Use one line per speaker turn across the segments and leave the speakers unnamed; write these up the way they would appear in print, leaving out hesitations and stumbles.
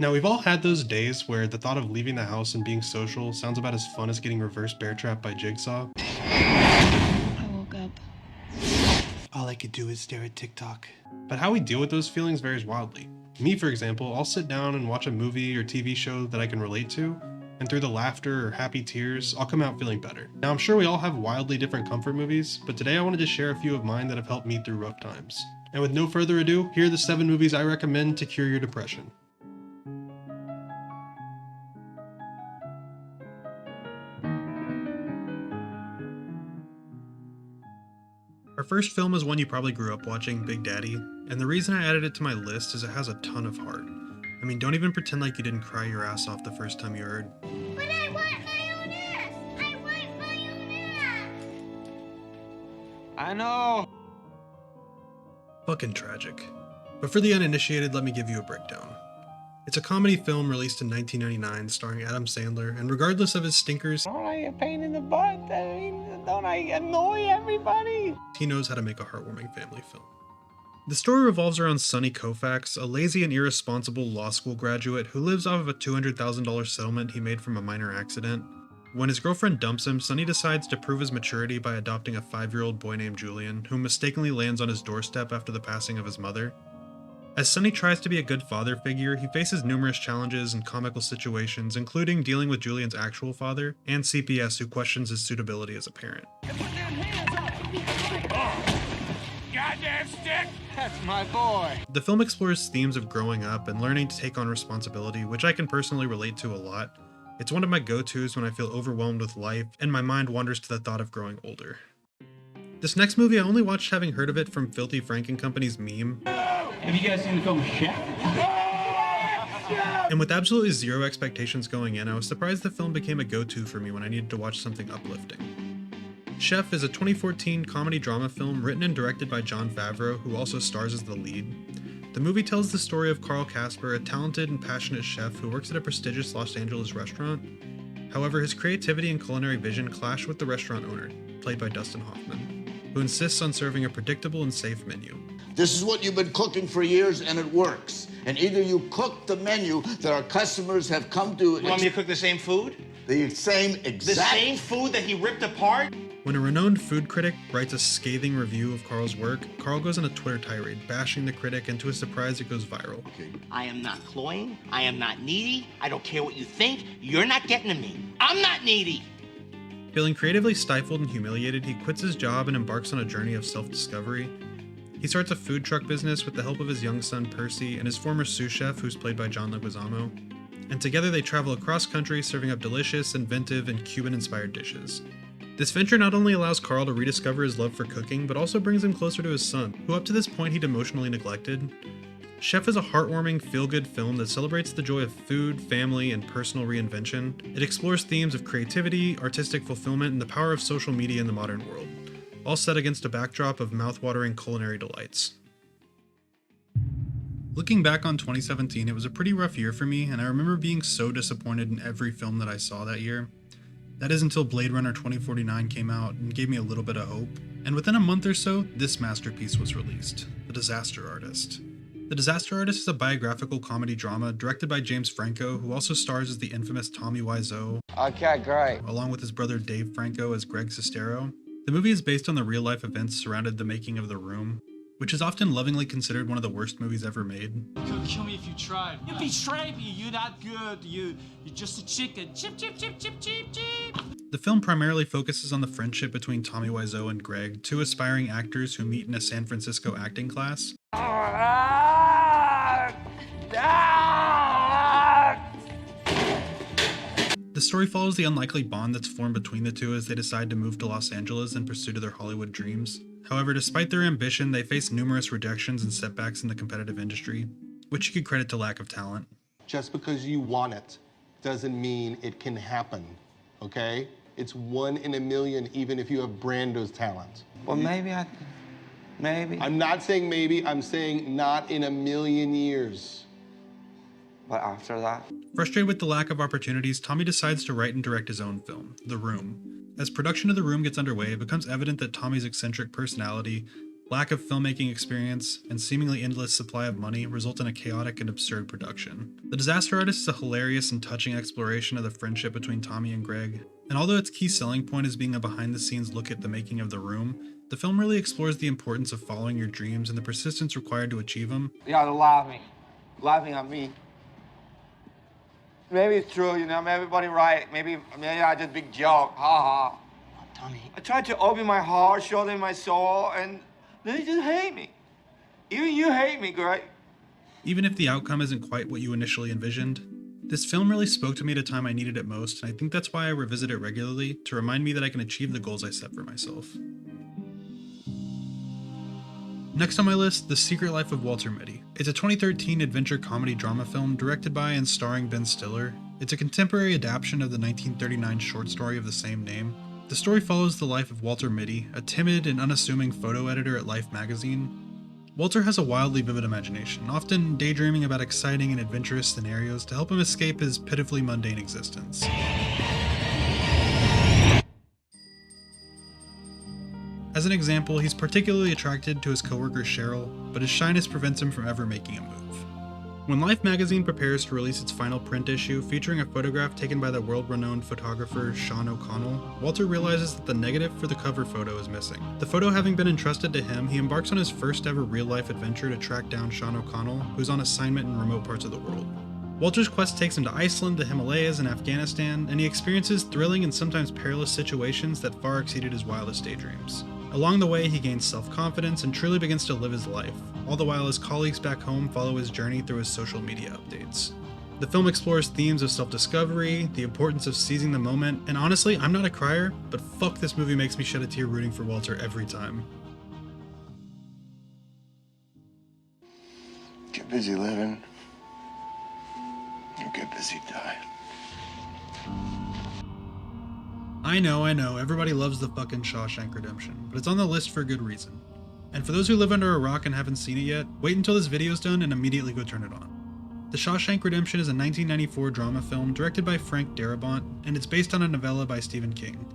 Now, we've all had those days where the thought of leaving the house and being social sounds about as fun as getting reverse bear trapped by Jigsaw.
I woke up.
All I could do is stare at TikTok.
But how we deal with those feelings varies wildly. Me, for example, I'll sit down and watch a movie or TV show that I can relate to, and through the laughter or happy tears, I'll come out feeling better. Now, I'm sure we all have wildly different comfort movies, but today I wanted to share a few of mine that have helped me through rough times. And with no further ado, here are the 7 movies I recommend to cure your depression. Our first film is one you probably grew up watching, Big Daddy, and the reason I added it to my list is it has a ton of heart. I mean, don't even pretend like you didn't cry your ass off the first time you heard.
But I want my own ass! I want my own ass!
I know.
Fucking tragic. But for the uninitiated, let me give you a breakdown. It's a comedy film released in 1999 starring Adam Sandler, and regardless of his stinkers,
Don't I a pain in the butt? I mean, don't I annoy everybody?
he knows how to make a heartwarming family film. The story revolves around Sonny Koufax, a lazy and irresponsible law school graduate who lives off of a $200,000 settlement he made from a minor accident. When his girlfriend dumps him, Sonny decides to prove his maturity by adopting a 5-year-old boy named Julian, who mistakenly lands on his doorstep after the passing of his mother. As Sonny tries to be a good father figure, he faces numerous challenges and comical situations, including dealing with Julian's actual father, and CPS, who questions his suitability as a parent.
Goddamn stick! That's my boy.
The film explores themes of growing up and learning to take on responsibility, which I can personally relate to a lot. It's one of my go-tos when I feel overwhelmed with life, and my mind wanders to the thought of growing older. This next movie I only watched having heard of it from Filthy Frank and Company's meme.
Have you guys seen the film Chef?
And with absolutely zero expectations going in, I was surprised the film became a go-to for me when I needed to watch something uplifting. Chef is a 2014 comedy drama film written and directed by Jon Favreau, who also stars as the lead. The movie tells the story of Carl Casper, a talented and passionate chef who works at a prestigious Los Angeles restaurant. However, his creativity and culinary vision clash with the restaurant owner, played by Dustin Hoffman, who insists on serving a predictable and safe menu.
This is what you've been cooking for years, and it works. And either you cook the menu that our customers have come to...
You want me to cook the same food?
The same
The
exact...
same food that he ripped apart?
When a renowned food critic writes a scathing review of Carl's work, Carl goes on a Twitter tirade, bashing the critic, and to his surprise, it goes viral.
I am not cloying. I am not needy. I don't care what you think. You're not getting to me. I'm not needy.
Feeling creatively stifled and humiliated, he quits his job and embarks on a journey of self-discovery. He starts a food truck business with the help of his young son Percy and his former sous chef, who's played by John Leguizamo. And together they travel across country serving up delicious, inventive, and Cuban-inspired dishes. This venture not only allows Carl to rediscover his love for cooking, but also brings him closer to his son, who up to this point he'd emotionally neglected. Chef is a heartwarming, feel-good film that celebrates the joy of food, family, and personal reinvention. It explores themes of creativity, artistic fulfillment, and the power of social media in the modern world, all set against a backdrop of mouth-watering culinary delights. Looking back on 2017, it was a pretty rough year for me, and I remember being so disappointed in every film that I saw that year. That is until Blade Runner 2049 came out and gave me a little bit of hope, and within a month or so, this masterpiece was released, The Disaster Artist. The Disaster Artist is a biographical comedy drama directed by James Franco, who also stars as the infamous Tommy Wiseau,
Okay, great.
along with his brother Dave Franco as Greg Sestero. The movie is based on the real-life events surrounding the making of The Room, which is often lovingly considered one of the worst movies ever made.
You could kill me if you tried. You betrayed me. You're not good. You're just a chicken. Chip, chip, chip, chip, chip, chip.
The film primarily focuses on the friendship between Tommy Wiseau and Greg, two aspiring actors who meet in a San Francisco acting class. The story follows the unlikely bond that's formed between the two as they decide to move to Los Angeles in pursuit of their Hollywood dreams. However, despite their ambition, they face numerous rejections and setbacks in the competitive industry, which you could credit to lack of talent.
Just because you want it doesn't mean it can happen, okay? It's 1 in a million, even if you have Brando's talent.
Well, maybe.
I'm not saying maybe, I'm saying not in a million years.
But after that?
Frustrated with the lack of opportunities, Tommy decides to write and direct his own film, The Room. As production of The Room gets underway, it becomes evident that Tommy's eccentric personality, Lack of filmmaking experience and seemingly endless supply of money result in a chaotic and absurd production. The Disaster Artist is a hilarious and touching exploration of the friendship between Tommy and Greg, and although its key selling point is being a behind-the-scenes look at the making of The Room, the film really explores the importance of following your dreams and the persistence required to achieve them.
Y'all laughing at me. Maybe it's true, you know, maybe everybody right. Maybe I just big joke, ha ha.
Tommy.
I tried to open my heart, show them my soul, and they just hate me. Even you hate me, Greg.
Even if the outcome isn't quite what you initially envisioned, this film really spoke to me at a time I needed it most, and I think that's why I revisit it regularly, to remind me that I can achieve the goals I set for myself. Next on my list, The Secret Life of Walter Mitty. It's a 2013 adventure comedy drama film directed by and starring Ben Stiller. It's a contemporary adaptation of the 1939 short story of the same name. The story follows the life of Walter Mitty, a timid and unassuming photo editor at Life magazine. Walter has a wildly vivid imagination, often daydreaming about exciting and adventurous scenarios to help him escape his pitifully mundane existence. As an example, he's particularly attracted to his coworker Cheryl, but his shyness prevents him from ever making a move. When Life magazine prepares to release its final print issue featuring a photograph taken by the world-renowned photographer Sean O'Connell, Walter realizes that the negative for the cover photo is missing. The photo having been entrusted to him, he embarks on his first ever real-life adventure to track down Sean O'Connell, who's on assignment in remote parts of the world. Walter's quest takes him to Iceland, the Himalayas, and Afghanistan, and he experiences thrilling and sometimes perilous situations that far exceeded his wildest daydreams. Along the way, he gains self-confidence and truly begins to live his life, all the while his colleagues back home follow his journey through his social media updates. The film explores themes of self-discovery, the importance of seizing the moment, and honestly, I'm not a crier, but fuck, this movie makes me shed a tear rooting for Walter every time.
Get busy living, or get busy dying.
I know, everybody loves the fucking Shawshank Redemption, but it's on the list for a good reason. And for those who live under a rock and haven't seen it yet, wait until this video's done and immediately go turn it on. The Shawshank Redemption is a 1994 drama film directed by Frank Darabont, and it's based on a novella by Stephen King.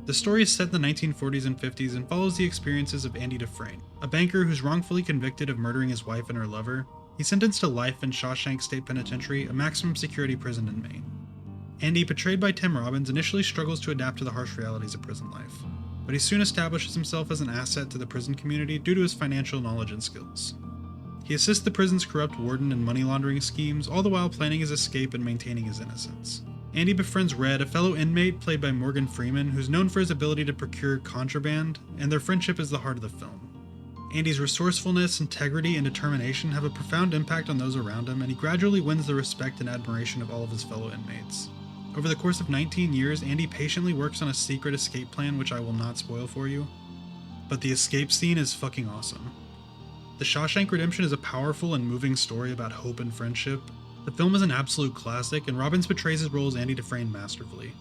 The story is set in the 1940s and 50s and follows the experiences of Andy Dufresne, a banker who's wrongfully convicted of murdering his wife and her lover. He's sentenced to life in Shawshank State Penitentiary, a maximum security prison in Maine. Andy, portrayed by Tim Robbins, initially struggles to adapt to the harsh realities of prison life, but he soon establishes himself as an asset to the prison community due to his financial knowledge and skills. He assists the prison's corrupt warden in money laundering schemes, all the while planning his escape and maintaining his innocence. Andy befriends Red, a fellow inmate played by Morgan Freeman, who's known for his ability to procure contraband, and their friendship is the heart of the film. Andy's resourcefulness, integrity, and determination have a profound impact on those around him, and he gradually wins the respect and admiration of all of his fellow inmates. Over the course of 19 years, Andy patiently works on a secret escape plan which I will not spoil for you, but the escape scene is fucking awesome. The Shawshank Redemption is a powerful and moving story about hope and friendship. The film is an absolute classic, and Robbins portrays his role as Andy Dufresne masterfully.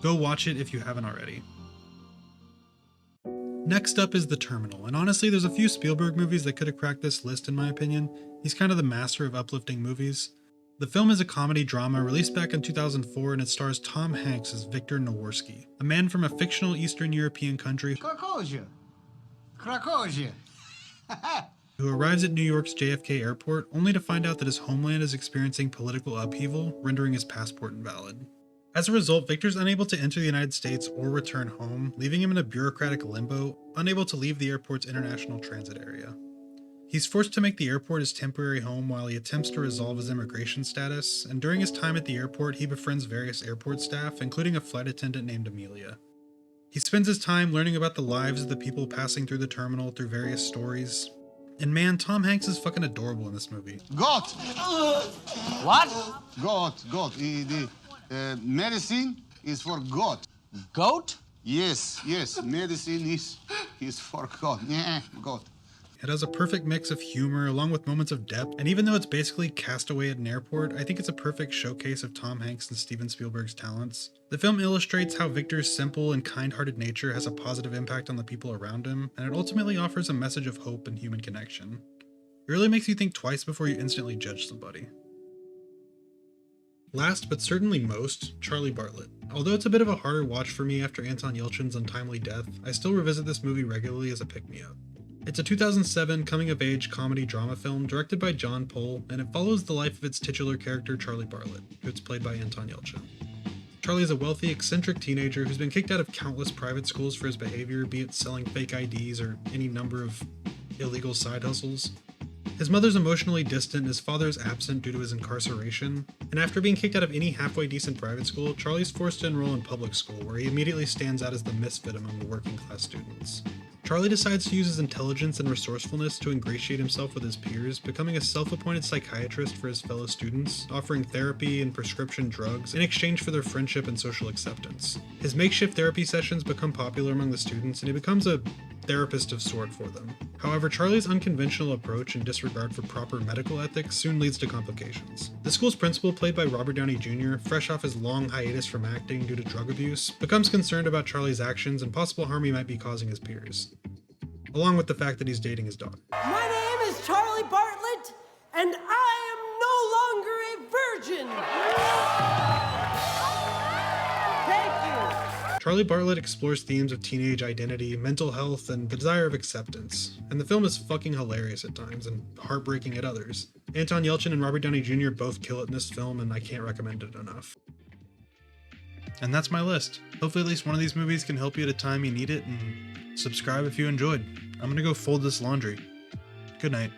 Go watch it if you haven't already. Next up is The Terminal, and honestly there's a few Spielberg movies that could have cracked this list in my opinion. He's kind of the master of uplifting movies. The film is a comedy drama released back in 2004, and it stars Tom Hanks as Victor Noworski, a man from a fictional Eastern European country who arrives at New York's JFK airport only to find out that his homeland is experiencing political upheaval, rendering his passport invalid. As a result, Victor's unable to enter the United States or return home, leaving him in a bureaucratic limbo, unable to leave the airport's international transit area. He's forced to make the airport his temporary home while he attempts to resolve his immigration status, and during his time at the airport, he befriends various airport staff, including a flight attendant named Amelia. He spends his time learning about the lives of the people passing through the terminal through various stories. And man, Tom Hanks is fucking adorable in this movie.
Goat!
What?
Goat. The medicine is for goat.
Goat?
Yes. Medicine is for goat. Yeah, goat.
It has a perfect mix of humor along with moments of depth, and even though it's basically Castaway at an airport, I think it's a perfect showcase of Tom Hanks and Steven Spielberg's talents. The film illustrates how Victor's simple and kind-hearted nature has a positive impact on the people around him, and it ultimately offers a message of hope and human connection. It really makes you think twice before you instantly judge somebody. Last but certainly most, Charlie Bartlett. Although it's a bit of a harder watch for me after Anton Yelchin's untimely death, I still revisit this movie regularly as a pick-me-up. It's a 2007 coming-of-age comedy drama film directed by John Pohl, and it follows the life of its titular character Charlie Bartlett, who's played by Anton Yelchin. Charlie is a wealthy, eccentric teenager who's been kicked out of countless private schools for his behavior, be it selling fake IDs or any number of illegal side hustles. His mother's emotionally distant and his father is absent due to his incarceration, and after being kicked out of any halfway decent private school, Charlie's forced to enroll in public school, where he immediately stands out as the misfit among the working class students. Charlie decides to use his intelligence and resourcefulness to ingratiate himself with his peers, becoming a self-appointed psychiatrist for his fellow students, offering therapy and prescription drugs in exchange for their friendship and social acceptance. His makeshift therapy sessions become popular among the students, and he becomes a therapist of sort for them. However, Charlie's unconventional approach and disregard for proper medical ethics soon leads to complications. The school's principal, played by Robert Downey Jr., fresh off his long hiatus from acting due to drug abuse, becomes concerned about Charlie's actions and possible harm he might be causing his peers, along with the fact that he's dating his daughter.
My name is Charlie Bartlett, and I am no longer a virgin! Thank you!
Charlie Bartlett explores themes of teenage identity, mental health, and the desire of acceptance, and the film is fucking hilarious at times and heartbreaking at others. Anton Yelchin and Robert Downey Jr. both kill it in this film, and I can't recommend it enough. And that's my list. Hopefully at least one of these movies can help you at a time you need it, and subscribe if you enjoyed. I'm gonna go fold this laundry. Good night.